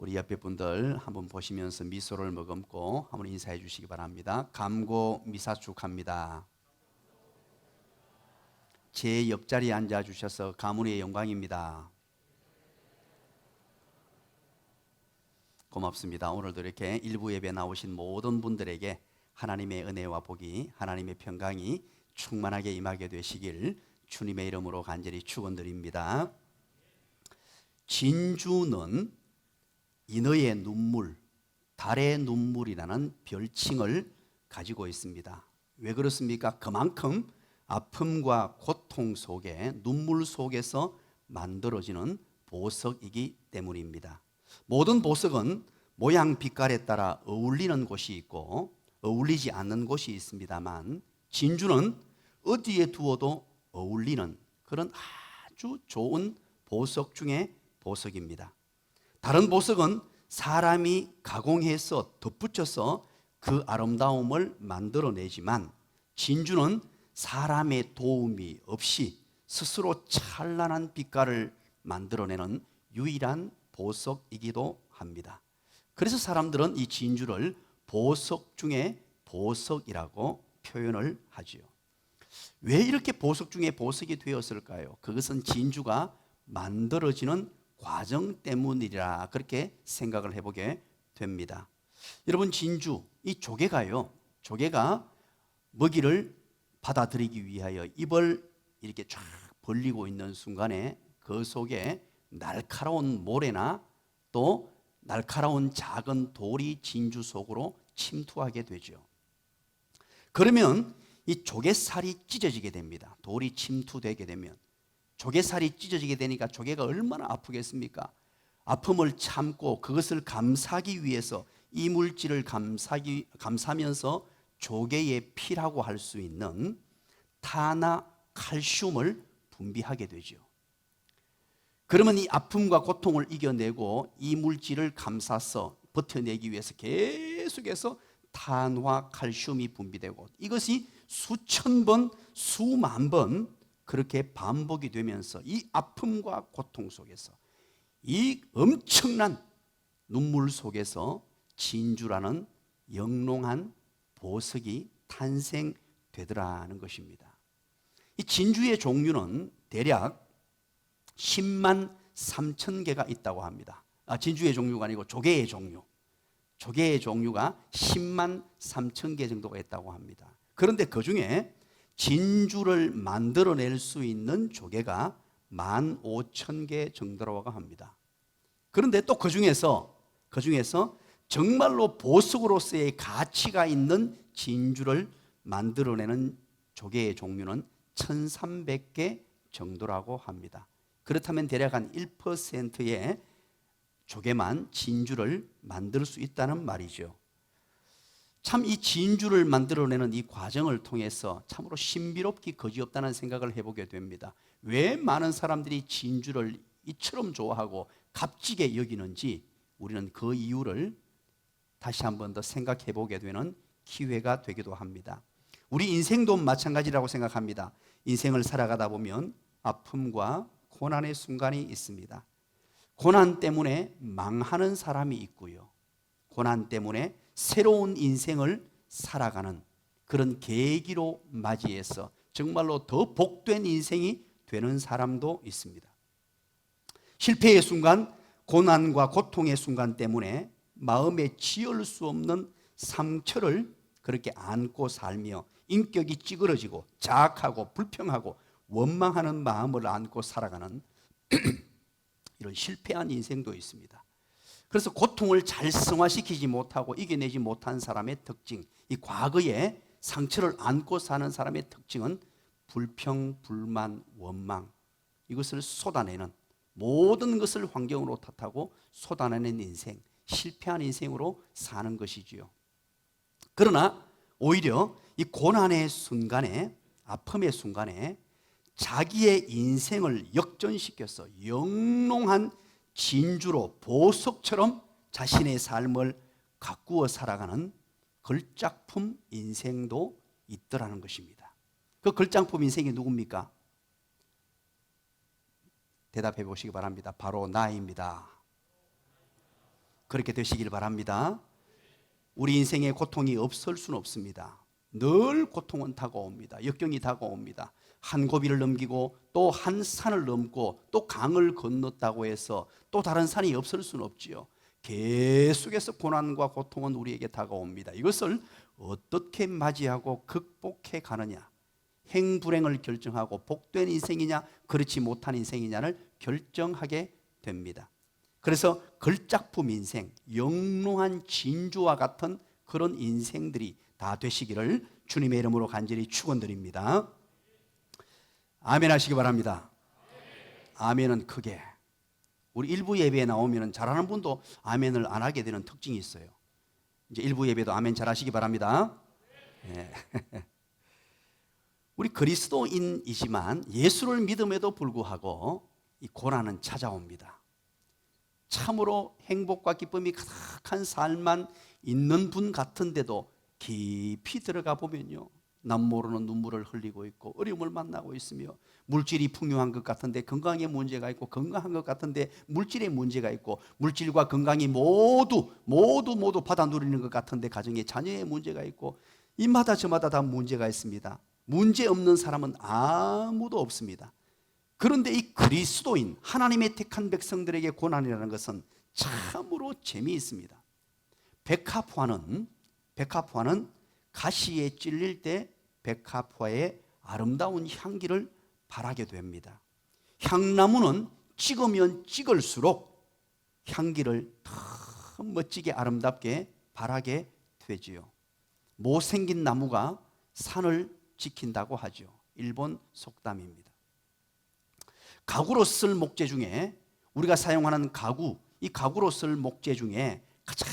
우리 옆에 분들 한번 보시면서 미소를 머금고 한번 인사해 주시기 바랍니다. 감고 미사축합니다. 제 옆자리에 앉아 주셔서 가문의 영광입니다. 고맙습니다. 오늘도 이렇게 일부 예배 나오신 모든 분들에게 하나님의 은혜와 복이, 하나님의 평강이 충만하게 임하게 되시길 주님의 이름으로 간절히 축원드립니다. 진주는 인어의 눈물, 달의 눈물이라는 별칭을 가지고 있습니다. 왜 그렇습니까? 그만큼 아픔과 고통 속에, 눈물 속에서 만들어지는 보석이기 때문입니다. 모든 보석은 모양 빛깔에 따라 어울리는 곳이 있고 어울리지 않는 곳이 있습니다만, 진주는 어디에 두어도 어울리는 그런 아주 좋은 보석 중에 보석입니다. 다른 보석은 사람이 가공해서 덧붙여서 그 아름다움을 만들어내지만, 진주는 사람의 도움이 없이 스스로 찬란한 빛깔을 만들어내는 유일한 보석이기도 합니다. 그래서 사람들은 이 진주를 보석 중에 보석이라고 표현을 하지요. 왜 이렇게 보석 중에 보석이 되었을까요? 그것은 진주가 만들어지는 과정 때문이라 그렇게 생각을 해보게 됩니다. 여러분, 진주, 이 조개가요, 조개가 먹이를 받아들이기 위하여 입을 이렇게 쫙 벌리고 있는 순간에 그 속에 날카로운 모래나 또 날카로운 작은 돌이 진주 속으로 침투하게 되죠. 그러면 이 조개살이 찢어지게 됩니다. 돌이 침투되게 되면 조개살이 찢어지게 되니까 조개가 얼마나 아프겠습니까? 아픔을 참고 그것을 감사하기 위해서 이 물질을 감사하면서 조개의 피라고 할 수 있는 타나 칼슘을 분비하게 되죠. 그러면 이 아픔과 고통을 이겨내고 이 물질을 감싸서 버텨내기 위해서 계속해서 탄화 칼슘이 분비되고, 이것이 수천 번, 수만 번 그렇게 반복이 되면서 이 아픔과 고통 속에서, 이 엄청난 눈물 속에서 진주라는 영롱한 보석이 탄생되더라는 것입니다. 이 진주의 종류는 대략 10만 3천 개가 있다고 합니다. 진주의 종류가 아니고 조개의 종류. 조개의 종류가 10만 3천 개 정도가 있다고 합니다. 그런데 그 중에 진주를 만들어낼 수 있는 조개가 15,000개 정도라고 합니다. 그런데 또 그 중에서 정말로 보석으로서의 가치가 있는 진주를 만들어내는 조개의 종류는 1,300개 정도라고 합니다. 그렇다면 대략 한 1%의 조개만 진주를 만들 수 있다는 말이죠. 참 이 진주를 만들어내는 이 과정을 통해서 참으로 신비롭기 거지없다는 생각을 해보게 됩니다. 왜 많은 사람들이 진주를 이처럼 좋아하고 값지게 여기는지, 우리는 그 이유를 다시 한 번 더 생각해 보게 되는 기회가 되기도 합니다. 우리 인생도 마찬가지라고 생각합니다. 인생을 살아가다 보면 아픔과 고난의 순간이 있습니다. 고난 때문에 망하는 사람이 있고요, 고난 때문에 새로운 인생을 살아가는 그런 계기로 맞이해서 정말로 더 복된 인생이 되는 사람도 있습니다. 실패의 순간, 고난과 고통의 순간 때문에 마음에 지을 수 없는 상처를 그렇게 안고 살며 인격이 찌그러지고 자악하고 불평하고 원망하는 마음을 안고 살아가는 이런 실패한 인생도 있습니다. 그래서 고통을 잘 승화시키지 못하고 이겨내지 못한 사람의 특징, 이 과거의 상처를 안고 사는 사람의 특징은 불평, 불만, 원망, 이것을 쏟아내는, 모든 것을 환경으로 탓하고 쏟아내는 인생, 실패한 인생으로 사는 것이지요. 그러나 오히려 이 고난의 순간에, 아픔의 순간에 자기의 인생을 역전시켜서 영롱한 진주로 보석처럼 자신의 삶을 가꾸어 살아가는 걸작품 인생도 있더라는 것입니다. 그 걸작품 인생이 누굽니까? 대답해 보시기 바랍니다. 바로 나입니다. 그렇게 되시길 바랍니다. 우리 인생에 고통이 없을 수는 없습니다. 늘 고통은 다가옵니다. 역경이 다가옵니다. 한 고비를 넘기고 또 한 산을 넘고 또 강을 건넜다고 해서 또 다른 산이 없을 수는 없지요. 계속해서 고난과 고통은 우리에게 다가옵니다. 이것을 어떻게 맞이하고 극복해 가느냐, 행불행을 결정하고 복된 인생이냐 그렇지 못한 인생이냐를 결정하게 됩니다. 그래서 걸작품 인생, 영롱한 진주와 같은 그런 인생들이 다 되시기를 주님의 이름으로 간절히 축원드립니다. 아멘 하시기 바랍니다. 아멘은 크게. 우리 일부 예배에 나오면 잘하는 분도 아멘을 안 하게 되는 특징이 있어요. 이제 일부 예배도 아멘 잘 하시기 바랍니다. 네. 우리 그리스도인이지만 예수를 믿음에도 불구하고 이 고난은 찾아옵니다. 참으로 행복과 기쁨이 가득한 삶만 있는 분 같은데도 깊이 들어가 보면요, 남 모르는 눈물을 흘리고 있고 어려움을 만나고 있으며, 물질이 풍요한 것 같은데 건강에 문제가 있고, 건강한 것 같은데 물질에 문제가 있고, 물질과 건강이 모두 받아 누리는 것 같은데 가정에 자녀에 문제가 있고, 이마다 저마다 다 문제가 있습니다. 문제 없는 사람은 아무도 없습니다. 그런데 이 그리스도인 하나님의 택한 백성들에게 고난이라는 것은 참으로 재미있습니다. 백합화는 가시에 찔릴 때 백합화의 아름다운 향기를 발하게 됩니다. 향나무는 찍으면 찍을수록 향기를 더 멋지게 아름답게 발하게 되지요. 못생긴 나무가 산을 지킨다고 하죠. 일본 속담입니다. 가구로 쓸 목재 중에, 우리가 사용하는 가구, 이 가구로 쓸 목재 중에 가장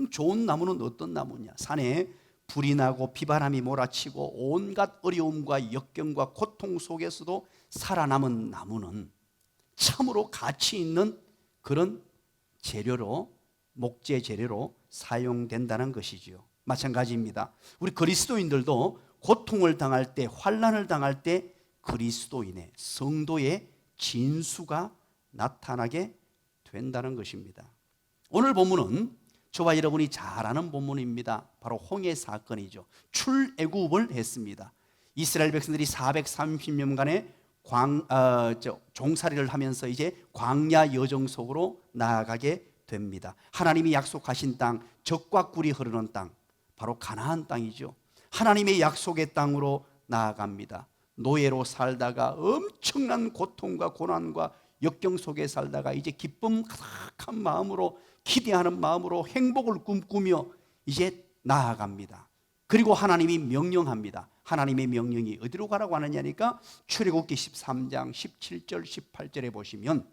좋은 나무는 어떤 나무냐? 산에 불이 나고 비바람이 몰아치고 온갖 어려움과 역경과 고통 속에서도 살아남은 나무는 참으로 가치 있는 그런 재료로, 목재 재료로 사용된다는 것이지요. 마찬가지입니다. 우리 그리스도인들도 고통을 당할 때, 환난을 당할 때 그리스도인의, 성도의 진수가 나타나게 된다는 것입니다. 오늘 본문은 저와 여러분이 잘 아는 본문입니다. 바로 홍해 사건이죠. 출애굽을 했습니다. 이스라엘 백성들이 430년간의 종살이를 하면서 이제 광야 여정 속으로 나아가게 됩니다. 하나님이 약속하신 땅, 젖과 꿀이 흐르는 땅, 바로 가나안 땅이죠. 하나님의 약속의 땅으로 나아갑니다. 노예로 살다가 엄청난 고통과 고난과 역경 속에 살다가 이제 기쁨 가득한 마음으로, 기대하는 마음으로 행복을 꿈꾸며 이제 나아갑니다. 그리고 하나님이 명령합니다. 하나님의 명령이 어디로 가라고 하느냐니까 출애굽기 13장 17절 18절에 보시면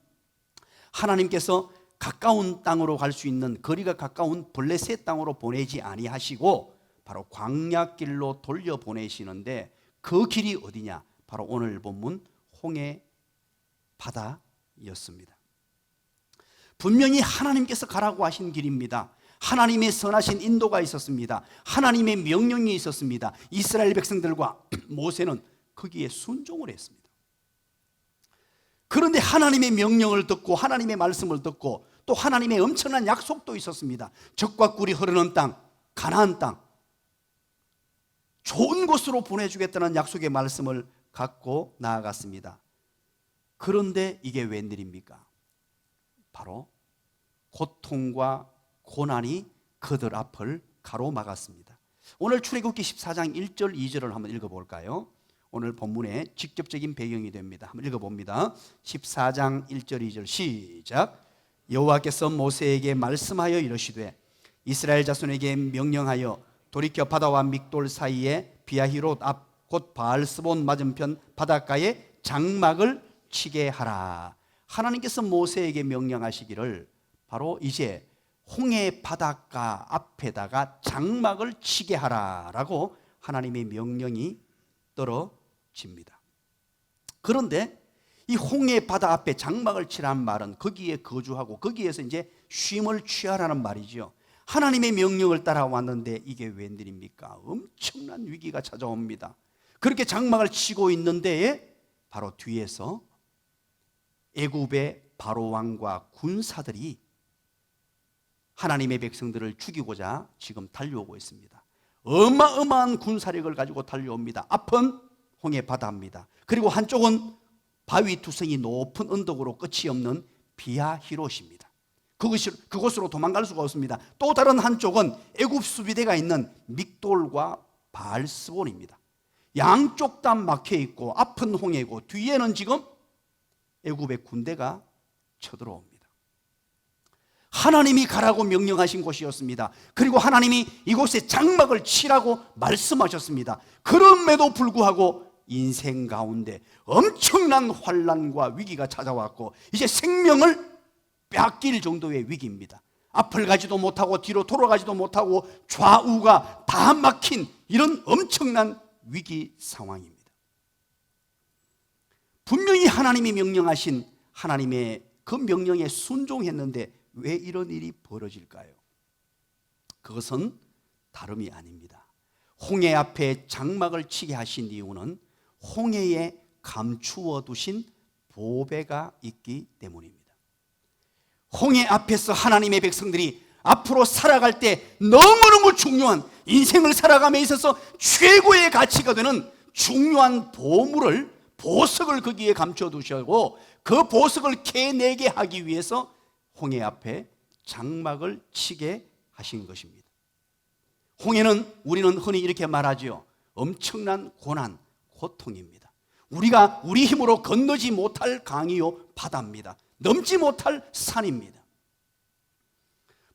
하나님께서 가까운 땅으로 갈 수 있는, 거리가 가까운 블레셋 땅으로 보내지 아니하시고 바로 광야길로 돌려보내시는데, 그 길이 어디냐? 바로 오늘 본문 홍해 바다였습니다. 분명히 하나님께서 가라고 하신 길입니다. 하나님의 선하신 인도가 있었습니다. 하나님의 명령이 있었습니다. 이스라엘 백성들과 모세는 거기에 순종을 했습니다. 그런데 하나님의 명령을 듣고 하나님의 말씀을 듣고 또 하나님의 엄청난 약속도 있었습니다. 젖과 꿀이 흐르는 땅, 가나안 땅, 좋은 곳으로 보내주겠다는 약속의 말씀을 갖고 나아갔습니다. 그런데 이게 웬일입니까? 바로 고통과 고난이 그들 앞을 가로막았습니다. 오늘 출애굽기 14장 1절 2절을 한번 읽어볼까요? 오늘 본문의 직접적인 배경이 됩니다. 한번 읽어봅니다. 14장 1절 2절 시작. 여호와께서 모세에게 말씀하여 이르시되 이스라엘 자손에게 명령하여 돌이켜 바다와 믹돌 사이에 비아히롯 앞 곧 바알스본 맞은편 바닷가에 장막을 치게 하라. 하나님께서 모세에게 명령하시기를 바로 이제 홍해 바닷가 앞에다가 장막을 치게 하라라고 하나님의 명령이 떨어집니다. 그런데 이 홍해 바다 앞에 장막을 치라는 말은 거기에 거주하고 거기에서 이제 쉼을 취하라는 말이죠. 하나님의 명령을 따라왔는데 이게 웬일입니까? 엄청난 위기가 찾아옵니다. 그렇게 장막을 치고 있는데 바로 뒤에서 애굽의 바로 왕과 군사들이 하나님의 백성들을 죽이고자 지금 달려오고 있습니다. 어마어마한 군사력을 가지고 달려옵니다. 앞은 홍해 바다입니다. 그리고 한쪽은 바위 투성이 높은 언덕으로 끝이 없는 비하히롯입니다. 그곳으로 도망갈 수가 없습니다. 또 다른 한쪽은 애굽 수비대가 있는 믹돌과 바알스본입니다. 양쪽 다 막혀 있고 앞은 홍해고 뒤에는 지금 애굽의 군대가 쳐들어옵니다. 하나님이 가라고 명령하신 곳이었습니다. 그리고 하나님이 이곳에 장막을 치라고 말씀하셨습니다. 그럼에도 불구하고 인생 가운데 엄청난 환난과 위기가 찾아왔고 이제 생명을 빼앗길 정도의 위기입니다. 앞을 가지도 못하고 뒤로 돌아가지도 못하고 좌우가 다 막힌 이런 엄청난 위기 상황입니다. 분명히 하나님이 명령하신 하나님의 그 명령에 순종했는데 왜 이런 일이 벌어질까요? 그것은 다름이 아닙니다. 홍해 앞에 장막을 치게 하신 이유는 홍해에 감추어 두신 보배가 있기 때문입니다. 홍해 앞에서 하나님의 백성들이 앞으로 살아갈 때 너무너무 중요한, 인생을 살아감에 있어서 최고의 가치가 되는 중요한 보석을 거기에 감춰 두시고 그 보석을 캐내게 하기 위해서 홍해 앞에 장막을 치게 하신 것입니다. 홍해는 우리는 흔히 이렇게 말하죠. 엄청난 고난, 고통입니다. 우리가 우리 힘으로 건너지 못할 강이요 바다입니다. 넘지 못할 산입니다.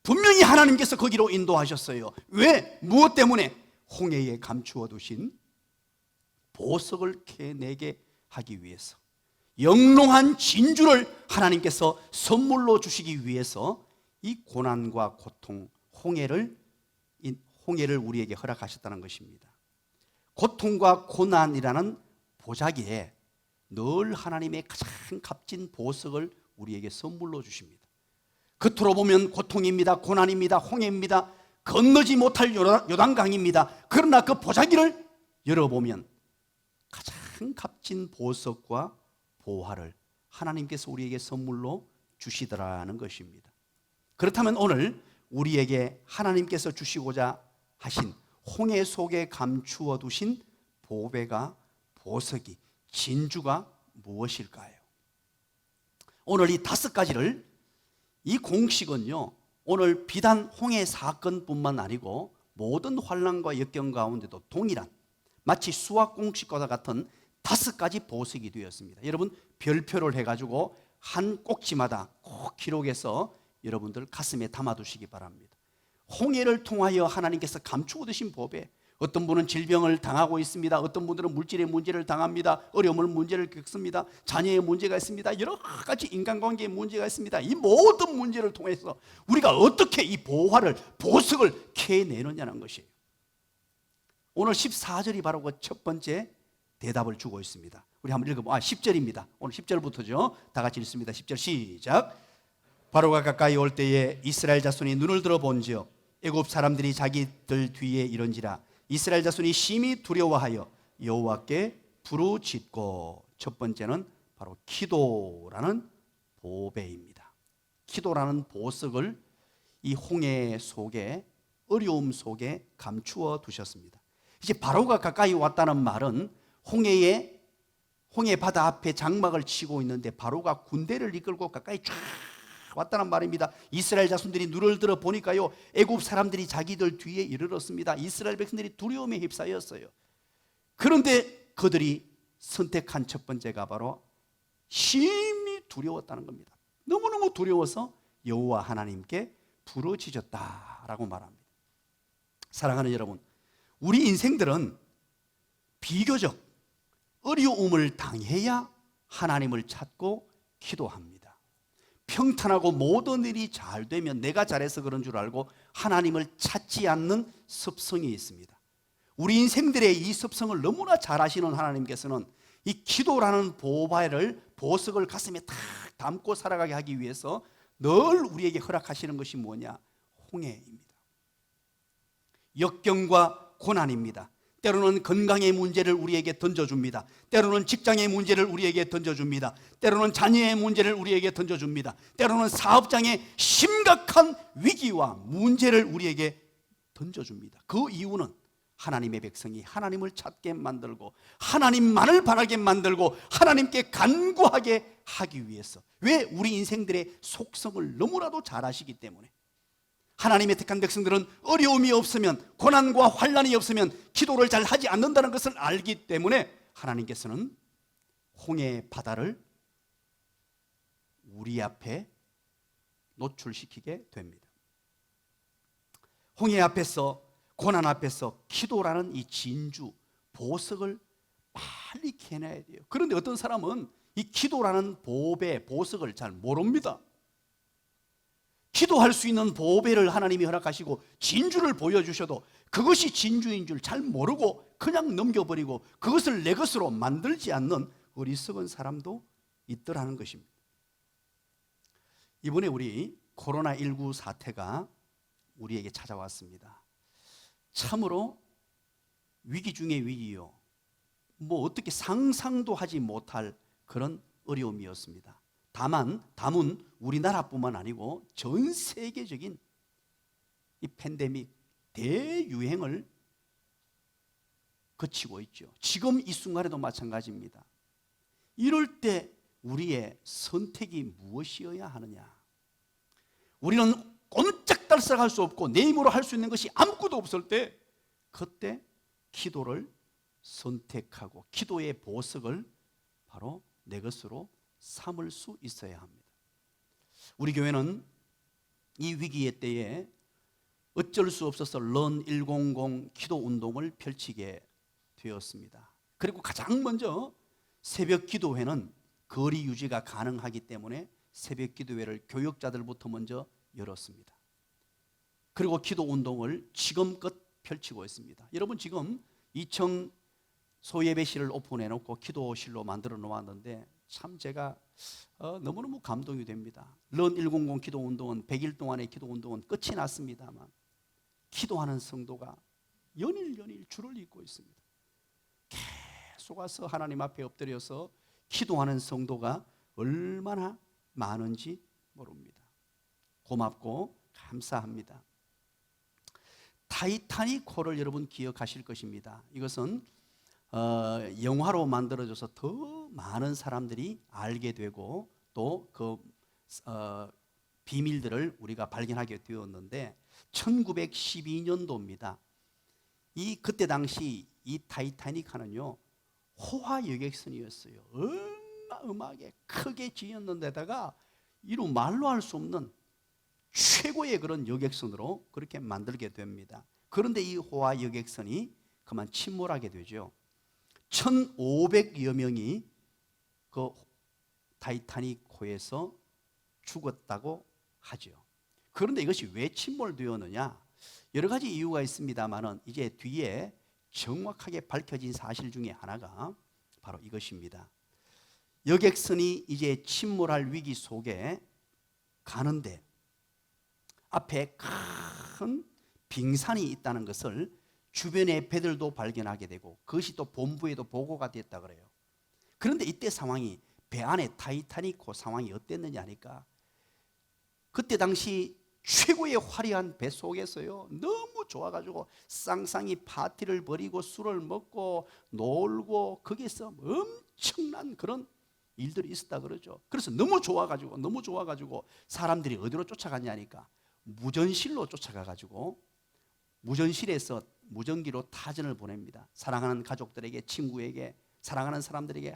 분명히 하나님께서 거기로 인도하셨어요. 왜? 무엇 때문에? 홍해에 감추어 두신 보석을 캐내게 하기 위해서, 영롱한 진주를 하나님께서 선물로 주시기 위해서 이 고난과 고통, 홍해를 우리에게 허락하셨다는 것입니다. 고통과 고난이라는 보자기에 늘 하나님의 가장 값진 보석을 우리에게 선물로 주십니다. 겉으로 보면 고통입니다, 고난입니다, 홍해입니다, 건너지 못할 요단강입니다. 그러나 그 보자기를 열어보면 가장 값진 보석과 보화를 하나님께서 우리에게 선물로 주시더라는 것입니다. 그렇다면 오늘 우리에게 하나님께서 주시고자 하신 홍해 속에 감추어 두신 보석이, 진주가 무엇일까요? 오늘 이 5가지를, 이 공식은요, 오늘 비단 홍해 사건뿐만 아니고 모든 환난과 역경 가운데도 동일한, 마치 수학 공식과 같은 5가지 보석이 되었습니다. 여러분 별표를 해가지고 한 꼭지마다 꼭 기록해서 여러분들 가슴에 담아두시기 바랍니다. 홍해를 통하여 하나님께서 감추어 두신 보배, 어떤 분은 질병을 당하고 있습니다. 어떤 분들은 물질의 문제를 당합니다. 어려움을 문제를 겪습니다. 자녀의 문제가 있습니다. 여러 가지 인간관계의 문제가 있습니다. 이 모든 문제를 통해서 우리가 어떻게 이 보석을 캐내느냐는 것이에요. 오늘 14절이 바로 그 첫 번째 대답을 주고 있습니다. 우리 한번 읽어보면 10절입니다. 오늘 10절부터죠. 다 같이 읽습니다. 10절 시작. 바로가 가까이 올 때에 이스라엘 자손이 눈을 들어 본지어 애굽 사람들이 자기들 뒤에 이른지라. 이스라엘 자손이 심히 두려워하여 여호와께 부르짖고. 첫 번째는 바로 기도라는 보배입니다. 기도라는 보석을 이 홍해 속에, 어려움 속에 감추어 두셨습니다. 이제 바로가 가까이 왔다는 말은 홍해 바다 앞에 장막을 치고 있는데 바로가 군대를 이끌고 가까이 쫙 왔다는 말입니다. 이스라엘 자손들이 눈을 들어 보니까요, 애굽 사람들이 자기들 뒤에 이르렀습니다. 이스라엘 백성들이 두려움에 휩싸였어요. 그런데 그들이 선택한 첫 번째가 바로 심히 두려웠다는 겁니다. 너무너무 두려워서 여호와 하나님께 부르짖었다라고 말합니다. 사랑하는 여러분, 우리 인생들은 비교적 어려움을 당해야 하나님을 찾고 기도합니다. 평탄하고 모든 일이 잘 되면 내가 잘해서 그런 줄 알고 하나님을 찾지 않는 습성이 있습니다. 우리 인생들의 이 습성을 너무나 잘 아시는 하나님께서는 이 기도라는 보석을 가슴에 탁 담고 살아가게 하기 위해서 늘 우리에게 허락하시는 것이 뭐냐? 홍해입니다. 역경과 고난입니다. 때로는 건강의 문제를 우리에게 던져줍니다. 때로는 직장의 문제를 우리에게 던져줍니다. 때로는 자녀의 문제를 우리에게 던져줍니다. 때로는 사업장의 심각한 위기와 문제를 우리에게 던져줍니다. 그 이유는 하나님의 백성이 하나님을 찾게 만들고 하나님만을 바라게 만들고 하나님께 간구하게 하기 위해서. 왜? 우리 인생들의 속성을 너무나도 잘 아시기 때문에. 하나님의 택한 백성들은 어려움이 없으면, 고난과 환난이 없으면 기도를 잘 하지 않는다는 것을 알기 때문에 하나님께서는 홍해 바다를 우리 앞에 노출시키게 됩니다. 홍해 앞에서, 고난 앞에서 기도라는 이 진주, 보석을 빨리 캐내야 돼요. 그런데 어떤 사람은 이 기도라는 보배, 보석을 잘 모릅니다. 기도할 수 있는 보배를 하나님이 허락하시고 진주를 보여주셔도 그것이 진주인 줄 잘 모르고 그냥 넘겨버리고 그것을 내 것으로 만들지 않는 어리석은 사람도 있더라는 것입니다. 이번에 우리 코로나19 사태가 우리에게 찾아왔습니다. 참으로 위기 중에 위기요. 뭐 어떻게 상상도 하지 못할 그런 어려움이었습니다. 다만 우리나라뿐만 아니고 전 세계적인 이 팬데믹 대유행을 거치고 있죠. 지금 이 순간에도 마찬가지입니다. 이럴 때 우리의 선택이 무엇이어야 하느냐? 우리는 꼼짝달싹할 수 없고 내 힘으로 할 수 있는 것이 아무것도 없을 때, 그때 기도를 선택하고 기도의 보석을 바로 내 것으로 삼을 수 있어야 합니다. 우리 교회는 이 위기의 때에 어쩔 수 없어서 런 100 기도 운동을 펼치게 되었습니다. 그리고 가장 먼저 새벽 기도회는 거리 유지가 가능하기 때문에 새벽 기도회를 교역자들부터 먼저 열었습니다. 그리고 기도 운동을 지금껏 펼치고 있습니다. 여러분, 지금 2층 소예배실을 오픈해 놓고 기도실로 만들어 놓았는데 참 제가 너무너무 감동이 됩니다. 런 100 기도 운동은 100일 동안의 기도 운동은 끝이 났습니다만 기도하는 성도가 연일 줄을 잇고 있습니다. 계속 와서 하나님 앞에 엎드려서 기도하는 성도가 얼마나 많은지 모릅니다. 고맙고 감사합니다. 타이타닉호를 여러분 기억하실 것입니다. 이것은 영화로 만들어져서 더 많은 사람들이 알게 되고 또 그 비밀들을 우리가 발견하게 되었는데 1912년도입니다. 그때 당시 이 타이타닉하는요 호화 여객선이었어요. 어마어마하게 크게 지었는데다가 이루 말로 할 수 없는 최고의 그런 여객선으로 그렇게 만들게 됩니다. 그런데 이 호화 여객선이 그만 침몰하게 되죠. 1,500여 명이 그 타이타닉호에서 죽었다고 하죠. 그런데 이것이 왜 침몰되었느냐? 여러 가지 이유가 있습니다만은 이제 뒤에 정확하게 밝혀진 사실 중에 하나가 바로 이것입니다. 여객선이 이제 침몰할 위기 속에 가는데 앞에 큰 빙산이 있다는 것을 주변의 배들도 발견하게 되고 그것이 또 본부에도 보고가 됐다 그래요. 그런데 이때 상황이 배 안에 타이타닉호 상황이 어땠느냐 하니까 그때 당시 최고의 화려한 배 속에서요 너무 좋아가지고 쌍쌍이 파티를 벌이고 술을 먹고 놀고 거기서 엄청난 그런 일들이 있었다 그러죠. 그래서 너무 좋아가지고 사람들이 어디로 쫓아갔냐니까 무전실로 쫓아가가지고 무전실에서 무전기로 타전을 보냅니다. 사랑하는 가족들에게, 친구에게, 사랑하는 사람들에게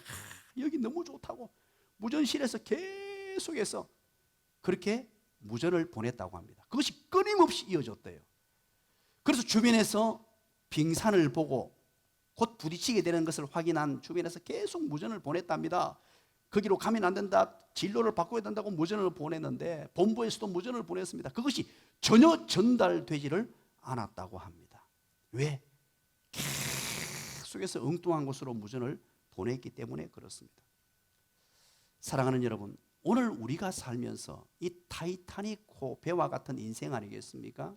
여기 너무 좋다고 무전실에서 계속해서 그렇게 무전을 보냈다고 합니다. 그것이 끊임없이 이어졌대요. 그래서 주변에서 빙산을 보고 곧 부딪히게 되는 것을 확인한 주변에서 계속 무전을 보냈답니다. 거기로 가면 안 된다, 진로를 바꿔야 된다고 무전을 보냈는데 본부에서도 무전을 보냈습니다. 그것이 전혀 전달되지를 않았다고 합니다. 왜? 계속해서 엉뚱한 곳으로 무전을 보냈기 때문에 그렇습니다. 사랑하는 여러분, 오늘 우리가 살면서 이 타이타닉호 배와 같은 인생 아니겠습니까?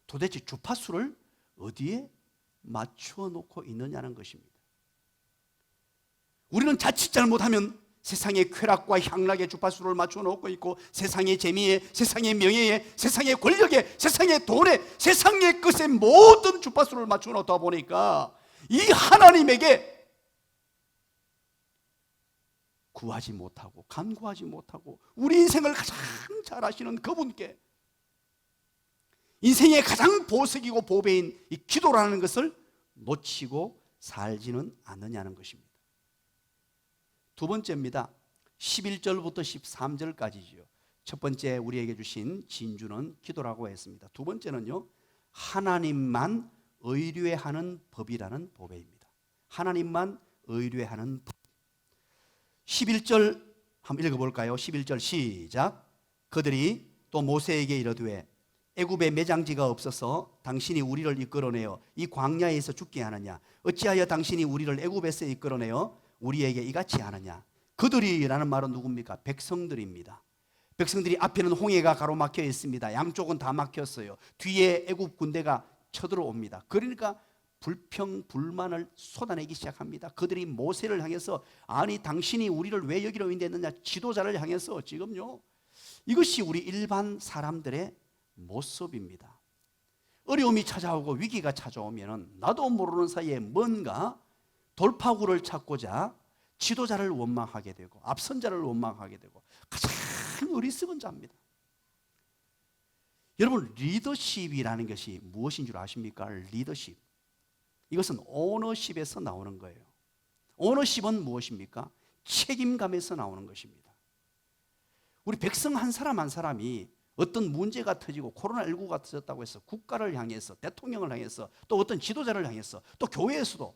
도대체 주파수를 어디에 맞추어 놓고 있느냐는 것입니다. 우리는 자칫 잘못하면 세상의 쾌락과 향락의 주파수를 맞추어 놓고 있고, 세상의 재미에, 세상의 명예에, 세상의 권력에, 세상의 돈에, 세상의 것에 모든 주파수를 맞추어 놓다 보니까 이 하나님에게 구하지 못하고 간구하지 못하고, 우리 인생을 가장 잘 아시는 그분께 인생의 가장 보석이고 보배인 이 기도라는 것을 놓치고 살지는 않느냐는 것입니다. 두 번째입니다. 11절부터 13절까지죠. 첫 번째 우리에게 주신 진주는 기도라고 했습니다. 두 번째는요, 하나님만 의뢰하는 법이라는 보배입니다. 하나님만 의뢰하는 법. 11절 한번 읽어볼까요? 11절 시작. 그들이 또 모세에게 이르되 애굽에 매장지가 없어서 당신이 우리를 이끌어내어 이 광야에서 죽게 하느냐? 어찌하여 당신이 우리를 애굽에서 이끌어내어 우리에게 이같이 하느냐? 그들이라는 말은 누굽니까? 백성들입니다. 백성들이 앞에는 홍해가 가로막혀 있습니다. 양쪽은 다 막혔어요. 뒤에 애굽 군대가 쳐들어옵니다. 그러니까 불평, 불만을 쏟아내기 시작합니다. 그들이 모세를 향해서 아니 당신이 우리를 왜 여기로 인도했느냐, 지도자를 향해서 지금요, 이것이 우리 일반 사람들의 모습입니다. 어려움이 찾아오고 위기가 찾아오면 나도 모르는 사이에 뭔가 돌파구를 찾고자 지도자를 원망하게 되고 앞선자를 원망하게 되고 가장 어리석은 자입니다. 여러분, 리더십이라는 것이 무엇인 줄 아십니까? 리더십, 이것은 오너십에서 나오는 거예요. 오너십은 무엇입니까? 책임감에서 나오는 것입니다. 우리 백성 한 사람 한 사람이 어떤 문제가 터지고 코로나19가 터졌다고 해서 국가를 향해서, 대통령을 향해서, 또 어떤 지도자를 향해서, 또 교회에서도,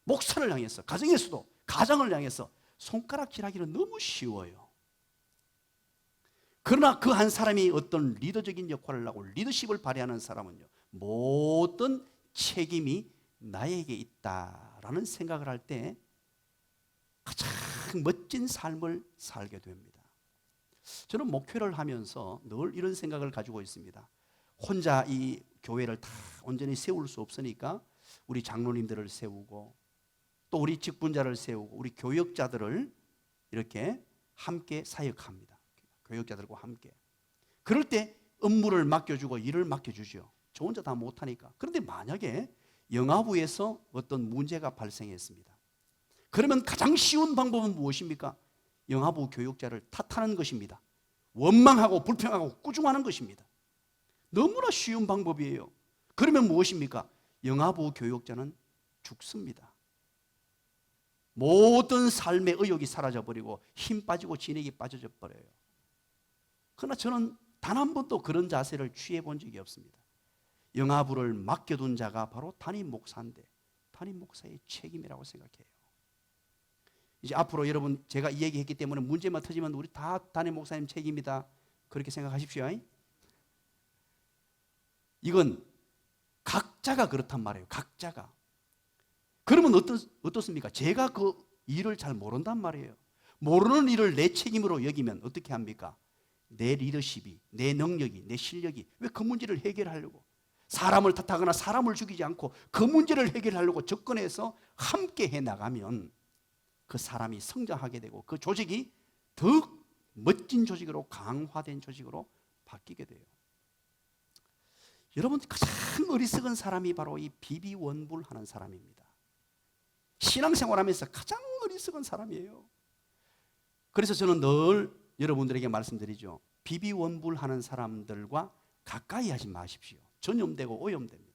목사를 향해서, 가정에서도, 가정을 향해서 손가락질하기는 너무 쉬워요. 그러나 그 한 사람이 어떤 리더적인 역할을 하고 리더십을 발휘하는 사람은요, 모든 책임이 나에게 있다라는 생각을 할 때 가장 멋진 삶을 살게 됩니다. 저는 목회를 하면서 늘 이런 생각을 가지고 있습니다. 혼자 이 교회를 다 온전히 세울 수 없으니까 우리 장로님들을 세우고, 또 우리 직분자를 세우고, 우리 교역자들을 이렇게 함께 사역합니다. 교역자들과 함께. 그럴 때 업무를 맡겨주고 일을 맡겨주죠. 저 혼자 다 못하니까. 그런데 만약에 영아부에서 어떤 문제가 발생했습니다. 그러면 가장 쉬운 방법은 무엇입니까? 영아부 교육자를 탓하는 것입니다. 원망하고 불평하고 꾸중하는 것입니다. 너무나 쉬운 방법이에요. 그러면 무엇입니까? 영아부 교육자는 죽습니다. 모든 삶의 의욕이 사라져버리고 힘 빠지고 진액이 빠져져 버려요. 그러나 저는 단 한 번도 그런 자세를 취해 본 적이 없습니다. 영아부를 맡겨둔 자가 바로 담임 목사인데 담임 목사의 책임이라고 생각해요. 이제 앞으로 여러분, 제가 이 얘기했기 때문에 문제만 터지면 우리 다 담임 목사님 책임이다, 그렇게 생각하십시오. 이건 각자가 그렇단 말이에요. 각자가. 그러면 어떻습니까? 제가 그 일을 잘 모른단 말이에요. 모르는 일을 내 책임으로 여기면 어떻게 합니까? 내 리더십이, 내 능력이, 내 실력이 왜 그 문제를 해결하려고, 사람을 탓하거나 사람을 죽이지 않고 그 문제를 해결하려고 접근해서 함께 해나가면 그 사람이 성장하게 되고 그 조직이 더 멋진 조직으로, 강화된 조직으로 바뀌게 돼요. 여러분, 가장 어리석은 사람이 바로 이 비비원불하는 사람입니다. 신앙생활하면서 가장 어리석은 사람이에요. 그래서 저는 늘 여러분들에게 말씀드리죠. 비비원불하는 사람들과 가까이 하지 마십시오. 전염되고 오염됩니다.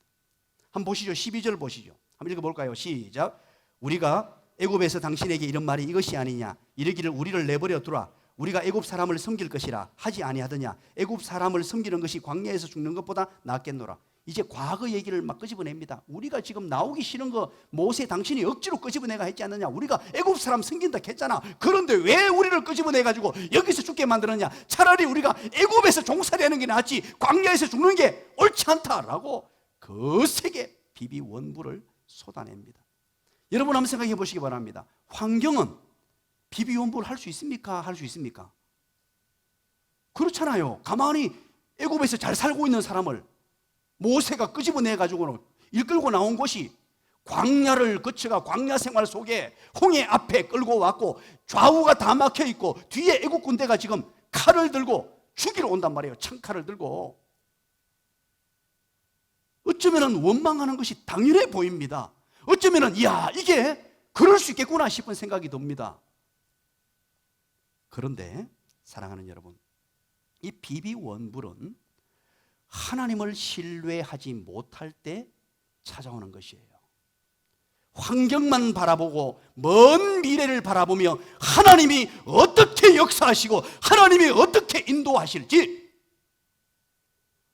한번 보시죠. 12절 보시죠. 한번 읽어볼까요? 시작. 우리가 애굽에서 당신에게 이런 말이 이것이 아니냐, 이르기를 우리를 내버려 두라, 우리가 애굽 사람을 섬길 것이라 하지 아니하더냐. 애굽 사람을 섬기는 것이 광야에서 죽는 것보다 낫겠노라. 이제 과거 얘기를 막 끄집어냅니다. 우리가 지금 나오기 싫은 거 모세 당신이 억지로 끄집어내가 했지 않느냐. 우리가 애굽 사람 섬긴다 했잖아. 그런데 왜 우리를 끄집어내가지고 여기서 죽게 만들었냐. 차라리 우리가 애굽에서 종살이하는 게 낫지 광야에서 죽는 게 옳지 않다라고 거세게 비비원불을 쏟아냅니다. 여러분 한번 생각해 보시기 바랍니다. 환경은 비비원불 할 수 있습니까? 할 수 있습니까? 그렇잖아요. 가만히 애굽에서 잘 살고 있는 사람을 모세가 끄집어내가지고는 이끌고 나온 곳이 광야를 거쳐가 광야 생활 속에 홍해 앞에 끌고 왔고 좌우가 다 막혀 있고 뒤에 애국 군대가 지금 칼을 들고 죽이러 온단 말이에요. 창칼을 들고. 어쩌면 원망하는 것이 당연해 보입니다. 어쩌면 이야, 이게 그럴 수 있겠구나 싶은 생각이 듭니다. 그런데 사랑하는 여러분, 이 비비원불은 하나님을 신뢰하지 못할 때 찾아오는 것이에요. 환경만 바라보고 먼 미래를 바라보며 하나님이 어떻게 역사하시고 하나님이 어떻게 인도하실지,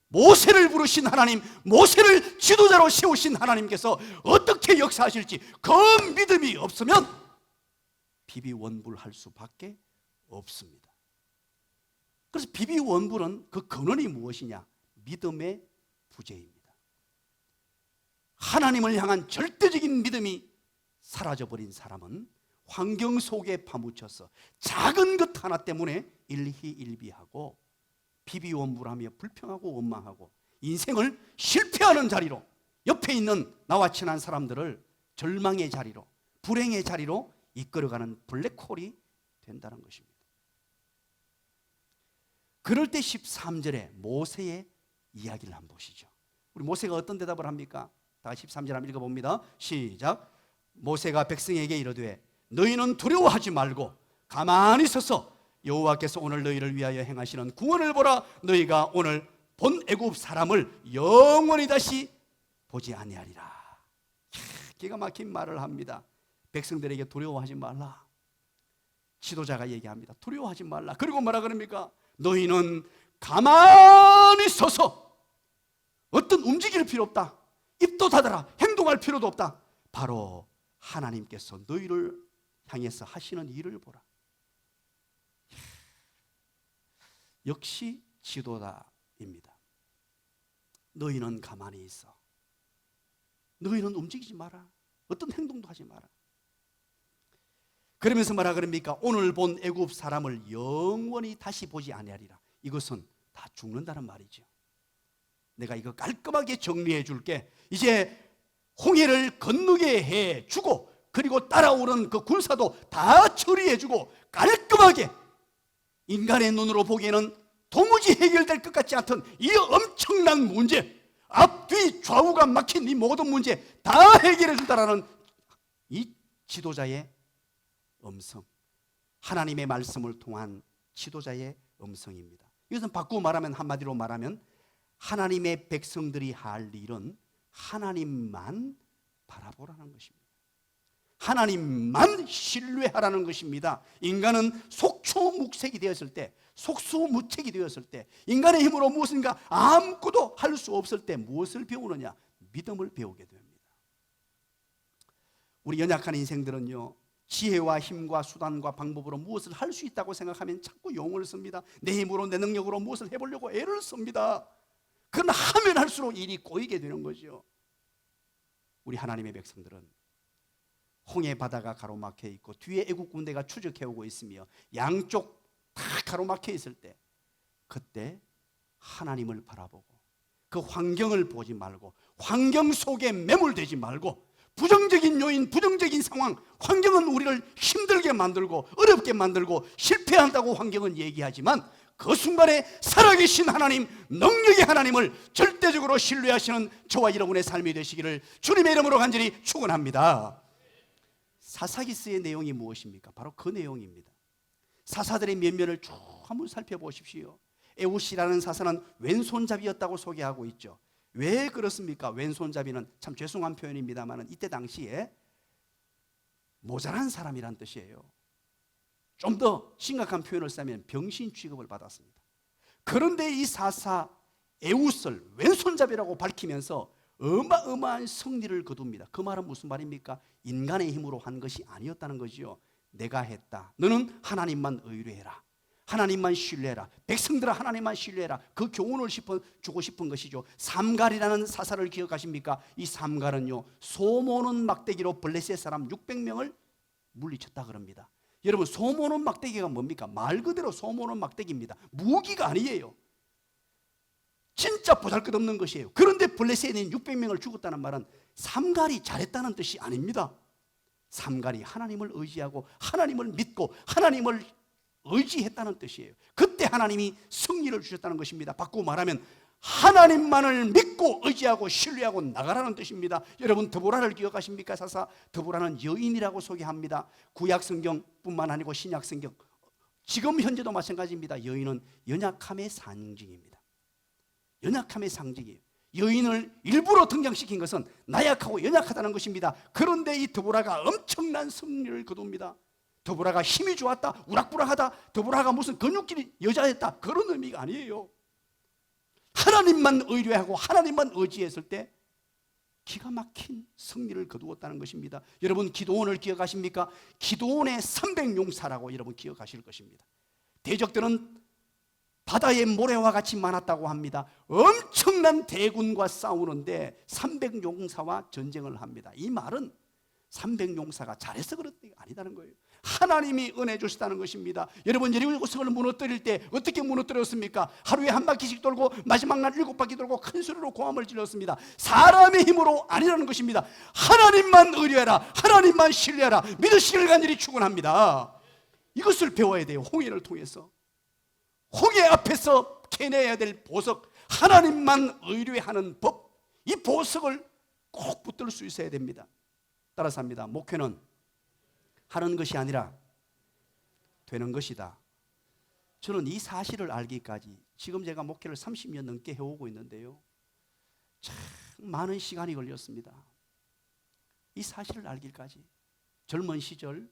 모세를 부르신 하나님, 모세를 지도자로 세우신 하나님께서 어떻게 역사하실지 그 믿음이 없으면 비비원불할 수밖에 없습니다. 그래서 비비원불은 그 근원이 무엇이냐? 믿음의 부재입니다. 하나님을 향한 절대적인 믿음이 사라져버린 사람은 환경 속에 파묻혀서 작은 것 하나 때문에 일희일비하고 비비원불하며 불평하고 원망하고 인생을 실패하는 자리로, 옆에 있는 나와 친한 사람들을 절망의 자리로, 불행의 자리로 이끌어가는 블랙홀이 된다는 것입니다. 그럴 때 13절에 모세의 이야기를 한번 보시죠. 우리 모세가 어떤 대답을 합니까? 다 13절 한번 읽어봅니다. 시작. 모세가 백성에게 이르되 너희는 두려워하지 말고 가만히 서서 여호와께서 오늘 너희를 위하여 행하시는 구원을 보라. 너희가 오늘 본 애굽 사람을 영원히 다시 보지 아니하리라. 기가 막힌 말을 합니다. 백성들에게 두려워하지 말라. 지도자가 얘기합니다. 두려워하지 말라. 그리고 뭐라 그럽니까? 너희는 가만히 서서, 어떤 움직일 필요 없다. 입도 닫아라. 행동할 필요도 없다. 바로 하나님께서 너희를 향해서 하시는 일을 보라. 역시 지도자입니다. 너희는 가만히 있어. 너희는 움직이지 마라. 어떤 행동도 하지 마라. 그러면서 뭐라 그럽니까? 오늘 본 애굽 사람을 영원히 다시 보지 아니하리라. 이것은 다 죽는다는 말이죠. 내가 이거 깔끔하게 정리해 줄게. 이제 홍해를 건너게 해 주고, 그리고 따라오는 그 군사도 다 처리해 주고, 깔끔하게 인간의 눈으로 보기에는 도무지 해결될 것 같지 않던 이 엄청난 문제, 앞뒤 좌우가 막힌 이 모든 문제 다 해결해 준다라는 이 지도자의 음성, 하나님의 말씀을 통한 지도자의 음성입니다. 이것은 바꾸고 말하면, 한마디로 말하면 하나님의 백성들이 할 일은 하나님만 바라보라는 것입니다. 하나님만 신뢰하라는 것입니다. 인간은 속초묵색이 되었을 때, 속수무책이 되었을 때, 인간의 힘으로 무엇인가 아무것도 할 수 없을 때 무엇을 배우느냐? 믿음을 배우게 됩니다. 우리 연약한 인생들은요, 지혜와 힘과 수단과 방법으로 무엇을 할 수 있다고 생각하면 자꾸 용어를 씁니다. 내 힘으로, 내 능력으로 무엇을 해보려고 애를 씁니다. 그러나 하면 할수록 일이 꼬이게 되는 거죠. 우리 하나님의 백성들은 홍해 바다가 가로막혀 있고 뒤에 애국 군대가 추적해오고 있으며 양쪽 다 가로막혀 있을 때, 그때 하나님을 바라보고 그 환경을 보지 말고, 환경 속에 매몰되지 말고, 부정적인 요인, 부정적인 상황, 환경은 우리를 힘들게 만들고 어렵게 만들고 실패한다고 환경은 얘기하지만, 그 순간에 살아계신 하나님, 능력의 하나님을 절대적으로 신뢰하시는 저와 여러분의 삶이 되시기를 주님의 이름으로 간절히 축원합니다. 사사기스의 내용이 무엇입니까? 바로 그 내용입니다. 사사들의 면면을 쭉 한번 살펴보십시오. 에웃이라는 사사는 왼손잡이였다고 소개하고 있죠. 왜 그렇습니까? 왼손잡이는 참 죄송한 표현입니다만 이때 당시에 모자란 사람이란 뜻이에요. 좀 더 심각한 표현을 쓰면 병신 취급을 받았습니다. 그런데 이 사사 에웃을 왼손잡이라고 밝히면서 어마어마한 승리를 거둡니다. 그 말은 무슨 말입니까? 인간의 힘으로 한 것이 아니었다는 거지요. 내가 했다. 너는 하나님만 의뢰해라. 하나님만 신뢰해라. 백성들아 하나님만 신뢰해라. 그 교훈을 주고 싶은 것이죠. 삼갈이라는 사사를 기억하십니까? 이 삼갈은요, 소모는 막대기로 블레셋 사람 600명을 물리쳤다 그럽니다. 여러분, 소모는 막대기가 뭡니까? 말 그대로 소모는 막대기입니다. 무기가 아니에요. 진짜 보잘것없는 것이에요. 그런데 블레셋인 600명을 죽었다는 말은 삼갈이 잘했다는 뜻이 아닙니다. 삼갈이 하나님을 의지하고 하나님을 믿고 하나님을 의지했다는 뜻이에요. 그때 하나님이 승리를 주셨다는 것입니다. 바꾸고 말하면 하나님만을 믿고 의지하고 신뢰하고 나가라는 뜻입니다. 여러분, 드보라를 기억하십니까? 사사 드보라는 여인이라고 소개합니다. 구약 성경뿐만 아니고 신약 성경, 지금 현재도 마찬가지입니다. 여인은 연약함의 상징입니다. 연약함의 상징이에요. 여인을 일부러 등장시킨 것은 나약하고 연약하다는 것입니다. 그런데 이 드보라가 엄청난 승리를 거둡니다. 드보라가 힘이 좋았다, 우락부락하다, 드보라가 무슨 근육질이 여자였다, 그런 의미가 아니에요. 하나님만 의뢰하고 하나님만 의지했을 때 기가 막힌 승리를 거두었다는 것입니다. 여러분, 기도원을 기억하십니까? 기도원의 300용사라고 여러분 기억하실 것입니다. 대적들은 바다의 모래와 같이 많았다고 합니다. 엄청난 대군과 싸우는데 300용사와 전쟁을 합니다. 이 말은 300용사가 잘해서 그런 게 아니다는 거예요. 하나님이 은혜 주셨다는 것입니다. 여러분, 여리고성을 무너뜨릴 때 어떻게 무너뜨렸습니까? 하루에 한 바퀴씩 돌고 마지막 날 7바퀴 돌고 큰 소리로 고함을 질렀습니다. 사람의 힘으로 아니라는 것입니다. 하나님만 의뢰하라, 하나님만 신뢰하라, 믿으시길 간절히 축원합니다. 이것을 배워야 돼요. 홍해를 통해서 홍해 앞에서 캐내야 될 보석, 하나님만 의뢰하는 법, 이 보석을 꼭 붙들 수 있어야 됩니다. 따라서 합니다. 목회는 하는 것이 아니라 되는 것이다. 저는 이 사실을 알기까지 지금 제가 목회를 30년 넘게 해오고 있는데요, 참 많은 시간이 걸렸습니다. 이 사실을 알기까지. 젊은 시절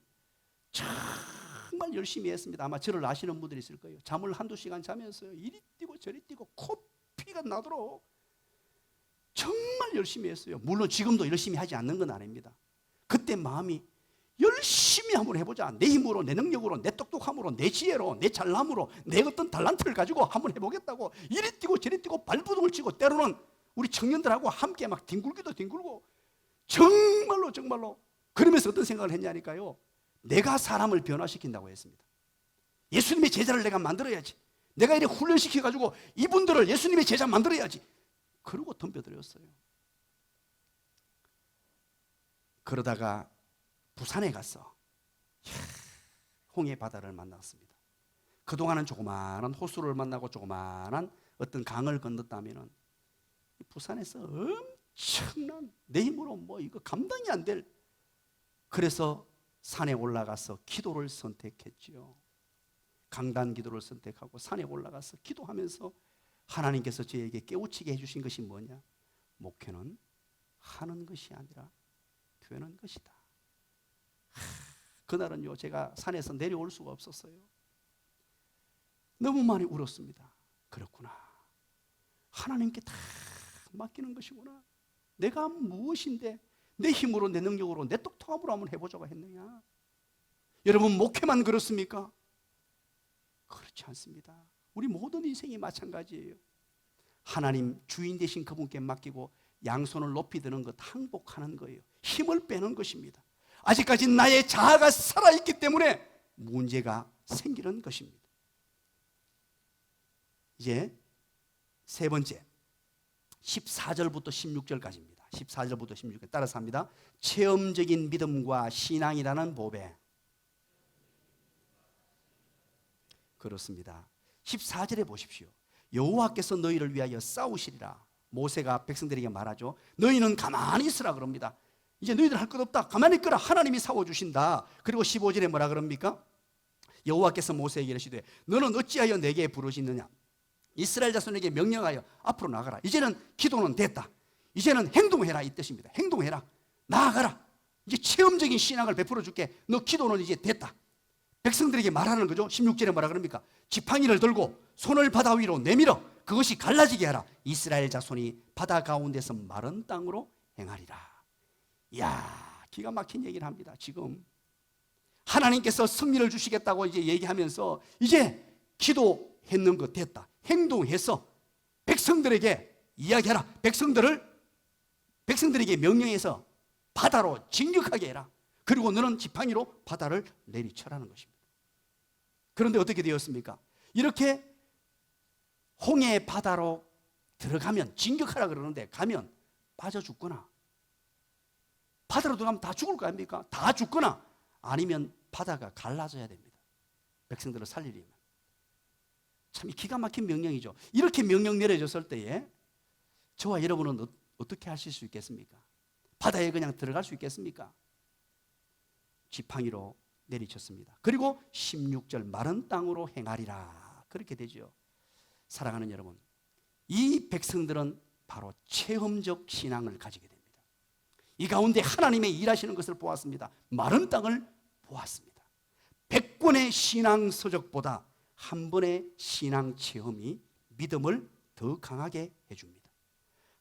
정말 열심히 했습니다. 아마 저를 아시는 분들이 있을 거예요. 잠을 한두 시간 자면서요, 이리 뛰고 저리 뛰고 코피가 나도록 정말 열심히 했어요. 물론 지금도 열심히 하지 않는 건 아닙니다. 그때 마음이 열심히 한번 해보자. 내 힘으로, 내 능력으로, 내 똑똑함으로, 내 지혜로, 내 잘남으로, 내 어떤 달란트를 가지고 한번 해보겠다고 이리 뛰고 저리 뛰고 발부둥을 치고, 때로는 우리 청년들하고 함께 막 뒹굴기도 뒹굴고, 정말로 그러면서 어떤 생각을 했냐니까요, 내가 사람을 변화시킨다고 했습니다. 예수님의 제자를 내가 만들어야지, 내가 이렇게 훈련시켜가지고 이분들을 예수님의 제자 만들어야지, 그러고 덤벼들었어요. 그러다가 부산에 가서 홍해 바다를 만났습니다. 그동안은 조그마한 호수를 만나고 조그마한 어떤 강을 건넜다면 부산에서 엄청난, 내 힘으로 뭐 이거 감당이 안 될, 그래서 산에 올라가서 기도를 선택했지요. 강단 기도를 선택하고 산에 올라가서 기도하면서 하나님께서 저에게 깨우치게 해주신 것이 뭐냐? 목회는 하는 것이 아니라 되는 것이다. 그날은요, 제가 산에서 내려올 수가 없었어요. 너무 많이 울었습니다. 그렇구나, 하나님께 다 맡기는 것이구나. 내가 무엇인데 내 힘으로, 내 능력으로, 내 똑똑함으로 한번 해보자고 했느냐? 여러분, 목회만 그렇습니까? 그렇지 않습니다. 우리 모든 인생이 마찬가지예요. 하나님 주인 되신 그분께 맡기고 양손을 높이 드는 것, 항복하는 거예요. 힘을 빼는 것입니다. 아직까지 나의 자아가 살아있기 때문에 문제가 생기는 것입니다. 이제 세 번째, 14절부터 16절까지입니다. 14절부터 16절 따라서 합니다. 체험적인 믿음과 신앙이라는 보배. 그렇습니다. 14절에 보십시오. 여호와께서 너희를 위하여 싸우시리라. 모세가 백성들에게 말하죠. 너희는 가만히 있으라 그럽니다. 이제 너희들 할 것 없다, 가만히 있거라, 하나님이 싸워주신다. 그리고 15절에 뭐라 그럽니까? 여호와께서 모세에게 이르시되 너는 어찌하여 내게 부르짖느냐? 이스라엘 자손에게 명령하여 앞으로 나가라. 이제는 기도는 됐다, 이제는 행동해라, 이 뜻입니다. 행동해라, 나아가라. 이제 체험적인 신앙을 베풀어 줄게. 너 기도는 이제 됐다. 백성들에게 말하는 거죠. 16절에 뭐라 그럽니까? 지팡이를 들고 손을 바다 위로 내밀어 그것이 갈라지게 하라. 이스라엘 자손이 바다 가운데서 마른 땅으로 행하리라. 이야, 기가 막힌 얘기를 합니다. 지금 하나님께서 승리를 주시겠다고 이제 얘기하면서 이제 기도했는 거 됐다, 행동해서 백성들에게 이야기하라. 백성들에게 명령해서 바다로 진격하게 해라. 그리고 너는 지팡이로 바다를 내리쳐라는 것입니다. 그런데 어떻게 되었습니까? 이렇게 홍해 바다로 들어가면, 진격하라 그러는데 가면 빠져 죽거나 바다로 들어가면 다 죽을 거 아닙니까? 다 죽거나 아니면 바다가 갈라져야 됩니다. 백성들을 살리려면. 참 기가 막힌 명령이죠. 이렇게 명령 내려졌을 때에 저와 여러분은 어떻게 하실 수 있겠습니까? 바다에 그냥 들어갈 수 있겠습니까? 지팡이로 내리쳤습니다. 그리고 16절 마른 땅으로 행하리라 그렇게 되죠. 사랑하는 여러분, 이 백성들은 바로 체험적 신앙을 가지게 됩니다. 이 가운데 하나님의 일하시는 것을 보았습니다. 마른 땅을 보았습니다. 100권의 신앙 서적보다 한 번의 신앙 체험이 믿음을 더 강하게 해줍니다.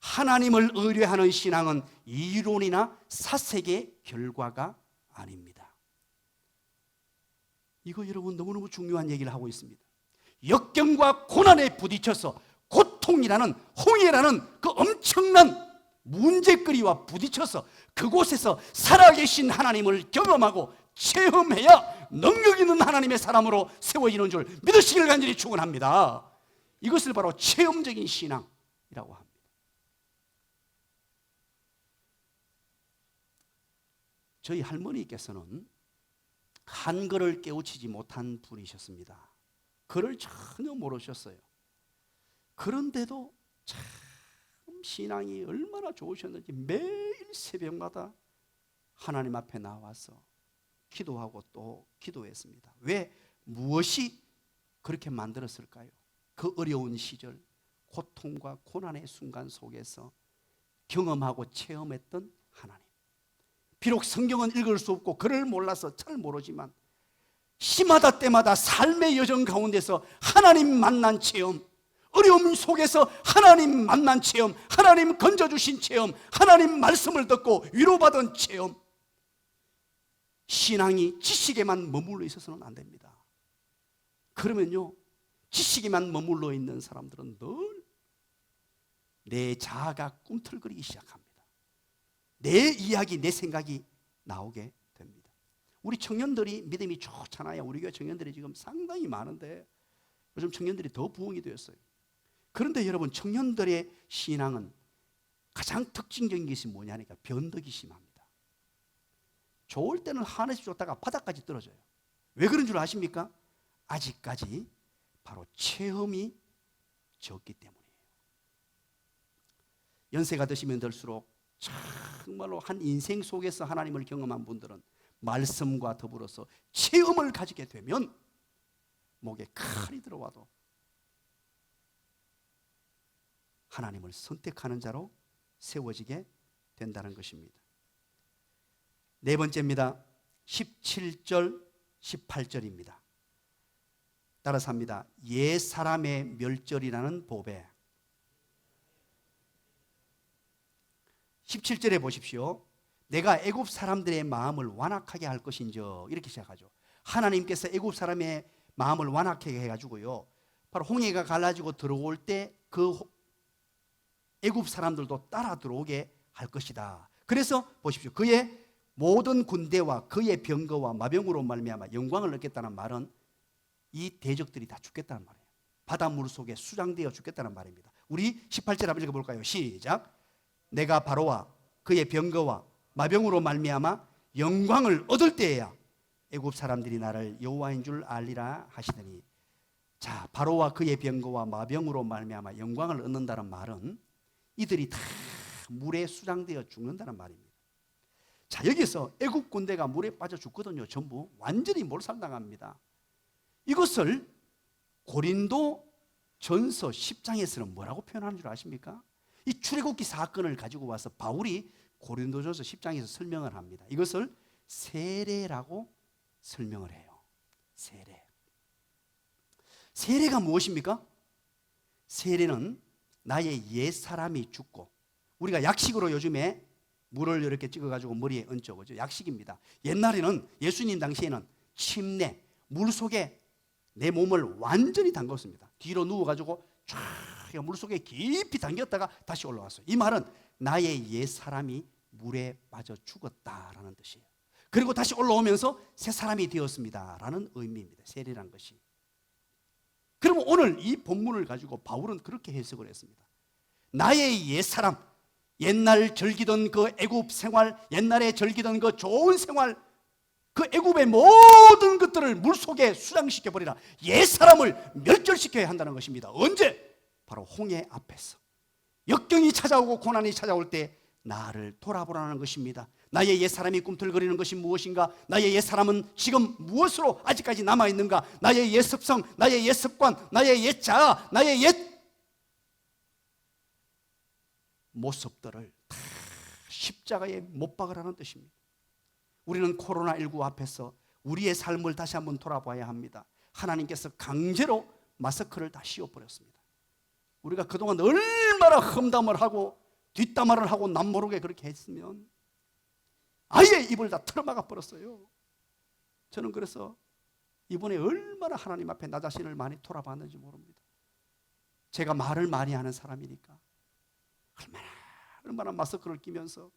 하나님을 의뢰하는 신앙은 이론이나 사색의 결과가 아닙니다. 이거 여러분 너무너무 중요한 얘기를 하고 있습니다. 역경과 고난에 부딪혀서 고통이라는 홍해라는 그 엄청난 문제거리와 부딪혀서 그곳에서 살아계신 하나님을 경험하고 체험해야 능력 있는 하나님의 사람으로 세워지는 줄 믿으시길 간절히 축원합니다. 이것을 바로 체험적인 신앙이라고 합니다. 저희 할머니께서는 한글을 깨우치지 못한 분이셨습니다. 글을 전혀 모르셨어요. 그런데도 참 신앙이 얼마나 좋으셨는지 매일 새벽마다 하나님 앞에 나와서 기도하고 또 기도했습니다. 왜? 무엇이 그렇게 만들었을까요? 그 어려운 시절, 고통과 고난의 순간 속에서 경험하고 체험했던 하나님. 비록 성경은 읽을 수 없고 글을 몰라서 잘 모르지만 시마다 때마다 삶의 여정 가운데서 하나님 만난 체험, 어려움 속에서 하나님 만난 체험, 하나님 건져주신 체험, 하나님 말씀을 듣고 위로받은 체험. 신앙이 지식에만 머물러 있어서는 안 됩니다. 그러면요, 지식에만 머물러 있는 사람들은 늘 내 자아가 꿈틀거리기 시작합니다. 내 이야기, 내 생각이 나오게 됩니다. 우리 청년들이 믿음이 좋잖아요. 우리 교회 청년들이 지금 상당히 많은데 요즘 청년들이 더 부흥이 되었어요. 그런데 여러분, 청년들의 신앙은 가장 특징적인 것이 뭐냐니까 변덕이 심합니다. 좋을 때는 하늘에서 쫓다가 바닥까지 떨어져요. 왜 그런 줄 아십니까? 아직까지 바로 체험이 적기 때문이에요. 연세가 드시면 들수록 정말로 한 인생 속에서 하나님을 경험한 분들은 말씀과 더불어서 체험을 가지게 되면 목에 칼이 들어와도 하나님을 선택하는 자로 세워지게 된다는 것입니다. 네 번째입니다. 17절, 18절입니다. 따라서 합니다. 옛 사람의 멸절이라는 보배. 17절에 보십시오. 내가 애굽 사람들의 마음을 완악하게 할 것인저, 이렇게 시작하죠. 하나님께서 애굽 사람의 마음을 완악하게 해가지고요, 바로 홍해가 갈라지고 들어올 때 그 애굽 사람들도 따라 들어오게 할 것이다. 그래서 보십시오. 그의 모든 군대와 그의 병거와 마병으로 말미암아 영광을 얻겠다는 말은 이 대적들이 다 죽겠다는 말이에요. 바닷물 속에 수장되어 죽겠다는 말입니다. 우리 18절 한번 읽어볼까요? 시작. 내가 바로와 그의 병거와 마병으로 말미암아 영광을 얻을 때에야 애굽 사람들이 나를 여호와인 줄 알리라 하시더니, 자, 바로와 그의 병거와 마병으로 말미암아 영광을 얻는다는 말은 이들이 다 물에 수장되어 죽는다는 말입니다. 자, 여기서 애굽 군대가 물에 빠져 죽거든요. 전부 완전히 몰살당합니다. 이것을 고린도 전서 10장에서는 뭐라고 표현하는 줄 아십니까? 이 출애굽기 사건을 가지고 와서 바울이 고린도전서 10장에서 설명을 합니다. 이것을 세례라고 설명을 해요. 세례. 세례가 무엇입니까? 세례는 나의 옛 사람이 죽고, 우리가 약식으로 요즘에 물을 이렇게 찍어가지고 머리에 얹죠. 그죠? 약식입니다. 옛날에는, 예수님 당시에는 침내, 물 속에 내 몸을 완전히 담궜습니다. 뒤로 누워가지고 쫙 물속에 깊이 담겼다가 다시 올라왔어요. 이 말은 나의 옛 사람이 물에 빠져 죽었다라는 뜻이에요. 그리고 다시 올라오면서 새 사람이 되었습니다라는 의미입니다. 세례란 것이. 그러면 오늘 이 본문을 가지고 바울은 그렇게 해석을 했습니다. 나의 옛 사람, 옛날 즐기던 그 애굽 생활, 옛날에 즐기던 그 좋은 생활, 그 애굽의 모든 것들을 물속에 수장시켜 버리라. 옛사람을 멸절시켜야 한다는 것입니다. 언제? 바로 홍해 앞에서. 역경이 찾아오고 고난이 찾아올 때 나를 돌아보라는 것입니다. 나의 옛사람이 꿈틀거리는 것이 무엇인가? 나의 옛사람은 지금 무엇으로 아직까지 남아있는가? 나의 옛습성, 나의 옛습관, 나의 옛자아, 나의 옛 모습들을 다 십자가에 못 박으라는 뜻입니다. 우리는 코로나19 앞에서 우리의 삶을 다시 한번 돌아봐야 합니다. 하나님께서 강제로 마스크를 다 씌워버렸습니다. 우리가 그동안 얼마나 험담을 하고 뒷담화를 하고 남모르게 그렇게 했으면 아예 입을 다 틀어막아 버렸어요. 저는 그래서 이번에 얼마나 하나님 앞에 나 자신을 많이 돌아봤는지 모릅니다. 제가 말을 많이 하는 사람이니까 얼마나 마스크를 끼면서,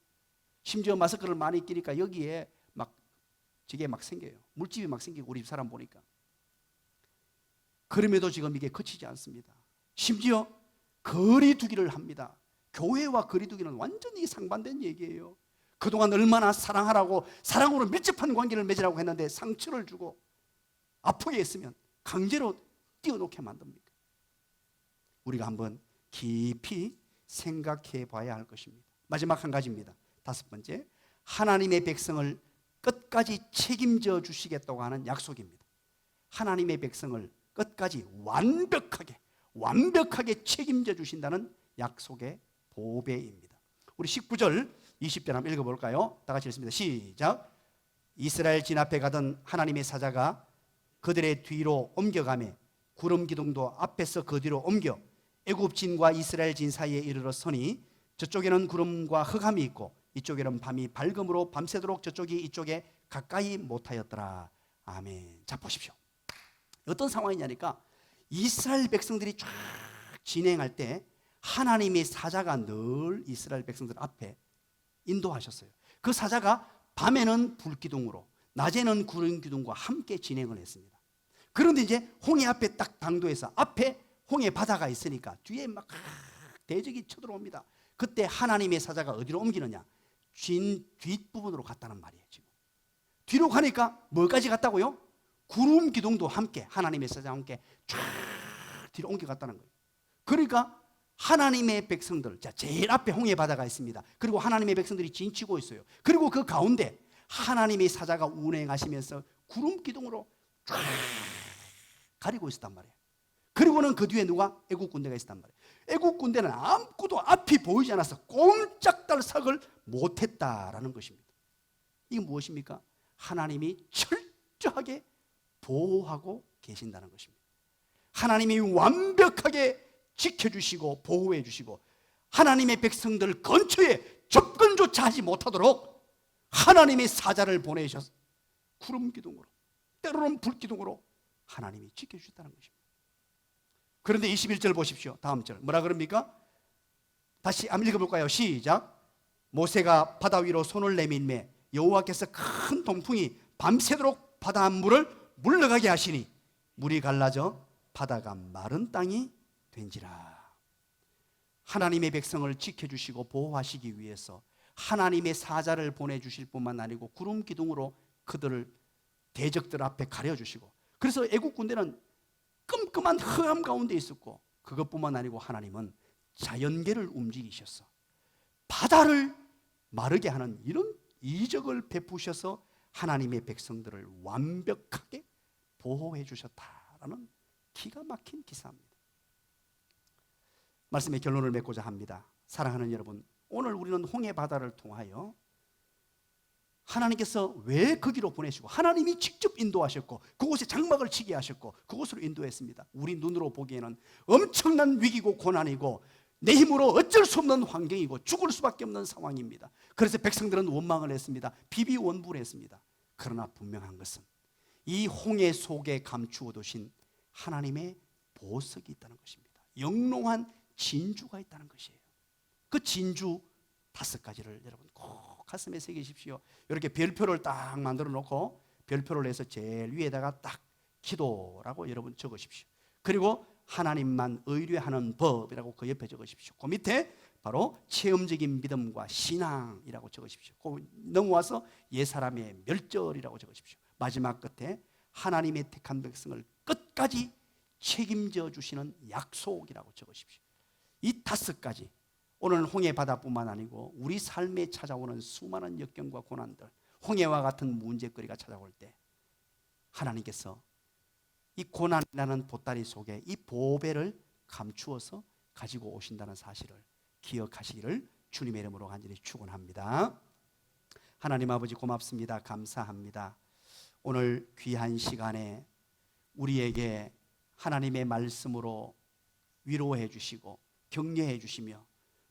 심지어 마스크를 많이 끼니까 여기에 막 저게 막 생겨요. 물집이 막 생기고, 우리 집 사람 보니까. 그럼에도 지금 이게 그치지 않습니다. 심지어 거리두기를 합니다. 교회와 거리두기는 완전히 상반된 얘기예요. 그동안 얼마나 사랑하라고, 사랑으로 밀접한 관계를 맺으라고 했는데 상처를 주고 아프게 했으면 강제로 띄워놓게 만듭니까? 우리가 한번 깊이 생각해 봐야 할 것입니다. 마지막 한 가지입니다. 5번째, 하나님의 백성을 끝까지 책임져 주시겠다고 하는 약속입니다. 하나님의 백성을 끝까지 완벽하게 책임져 주신다는 약속의 보배입니다. 우리 19절 20절 한번 읽어볼까요? 다 같이 읽습니다. 시작. 이스라엘 진 앞에 가던 하나님의 사자가 그들의 뒤로 옮겨가매 구름 기둥도 앞에서 그 뒤로 옮겨 애굽 진과 이스라엘 진 사이에 이르러 서니 저쪽에는 구름과 흑암이 있고 이쪽에는 밤이 밝음으로 밤새도록 저쪽이 이쪽에 가까이 못하였더라. 아멘. 자, 보십시오. 어떤 상황이냐니까 이스라엘 백성들이 쫙 진행할 때 하나님의 사자가 늘 이스라엘 백성들 앞에 인도하셨어요. 그 사자가 밤에는 불기둥으로, 낮에는 구름 기둥과 함께 진행을 했습니다. 그런데 이제 홍해 앞에 딱 당도해서 앞에 홍해 바다가 있으니까 뒤에 막 대적이 쳐들어옵니다. 그때 하나님의 사자가 어디로 옮기느냐? 뒷부분으로 갔다는 말이에요. 지금 뒤로 가니까 뭐까지 갔다고요? 구름 기둥도 함께, 하나님의 사자와 함께 쫙 뒤로 옮겨갔다는 거예요. 그러니까 하나님의 백성들, 자, 제일 앞에 홍해 바다가 있습니다. 그리고 하나님의 백성들이 진치고 있어요. 그리고 그 가운데 하나님의 사자가 운행하시면서 구름 기둥으로 쫙 가리고 있었단 말이에요. 그리고는 그 뒤에 누가? 애국 군대가 있었단 말이에요. 애국 군대는 아무것도 앞이 보이지 않아서 꼼짝달싹을 못했다라는 것입니다. 이게 무엇입니까? 하나님이 철저하게 보호하고 계신다는 것입니다. 하나님이 완벽하게 지켜주시고 보호해 주시고 하나님의 백성들 근처에 접근조차 하지 못하도록 하나님의 사자를 보내셔서 구름 기둥으로, 때로는 불 기둥으로 하나님이 지켜주셨다는 것입니다. 그런데 21절 보십시오. 다음 절 뭐라 그럽니까? 다시 한번 읽어볼까요? 시작. 모세가 바다 위로 손을 내밀매 여호와께서 큰 동풍이 밤새도록 바다 물을 물러가게 하시니 물이 갈라져 바다가 마른 땅이 된지라. 하나님의 백성을 지켜주시고 보호하시기 위해서 하나님의 사자를 보내주실 뿐만 아니고 구름 기둥으로 그들을 대적들 앞에 가려주시고, 그래서 애국 군대는 끔끔한 흑암 가운데 있었고, 그것뿐만 아니고 하나님은 자연계를 움직이셔서 바다를 마르게 하는 이런 이적을 베푸셔서 하나님의 백성들을 완벽하게 보호해 주셨다라는 기가 막힌 기사입니다. 말씀의 결론을 맺고자 합니다. 사랑하는 여러분, 오늘 우리는 홍해 바다를 통하여 하나님께서 왜 거기로 보내시고 하나님이 직접 인도하셨고 그곳에 장막을 치게 하셨고 그곳으로 인도했습니다. 우리 눈으로 보기에는 엄청난 위기고 고난이고 내 힘으로 어쩔 수 없는 환경이고 죽을 수밖에 없는 상황입니다. 그래서 백성들은 원망을 했습니다. 비비원불했습니다. 그러나 분명한 것은 이 홍해 속에 감추어 두신 하나님의 보석이 있다는 것입니다. 영롱한 진주가 있다는 것이에요. 그 진주 5가지를 여러분 꼭 가슴에 새기십시오. 이렇게 별표를 딱 만들어 놓고 별표를 해서 제일 위에다가 딱 기도라고 여러분 적으십시오. 그리고 하나님만 의뢰하는 법이라고 그 옆에 적으십시오. 그 밑에 바로 체험적인 믿음과 신앙이라고 적으십시오. 넘어와서 옛사람의 멸절이라고 적으십시오. 마지막 끝에 하나님의 택한 백성을 끝까지 책임져 주시는 약속이라고 적으십시오. 이 5가지, 오늘 홍해 바다뿐만 아니고 우리 삶에 찾아오는 수많은 역경과 고난들, 홍해와 같은 문제거리가 찾아올 때 하나님께서 이 고난이라는 보따리 속에 이 보배를 감추어서 가지고 오신다는 사실을 기억하시기를 주님의 이름으로 간절히 축원합니다. 하나님 아버지 고맙습니다. 감사합니다. 오늘 귀한 시간에 우리에게 하나님의 말씀으로 위로해 주시고 격려해 주시며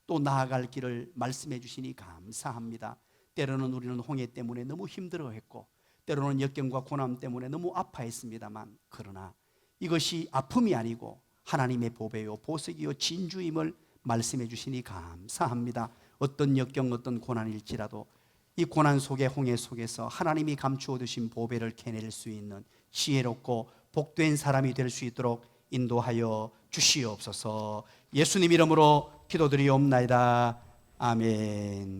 또 나아갈 길을 말씀해 주시니 감사합니다. 때로는 우리는 홍해 때문에 너무 힘들어했고 때로는 역경과 고난 때문에 너무 아파했습니다만, 그러나 이것이 아픔이 아니고 하나님의 보배요 보석이요 진주임을 말씀해 주시니 감사합니다. 어떤 역경 어떤 고난일지라도 이 고난 속에 홍해 속에서 하나님이 감추어 두신 보배를 캐낼 수 있는 지혜롭고 복된 사람이 될 수 있도록 인도하여 주시옵소서. 예수님 이름으로 기도드리옵나이다. 아멘.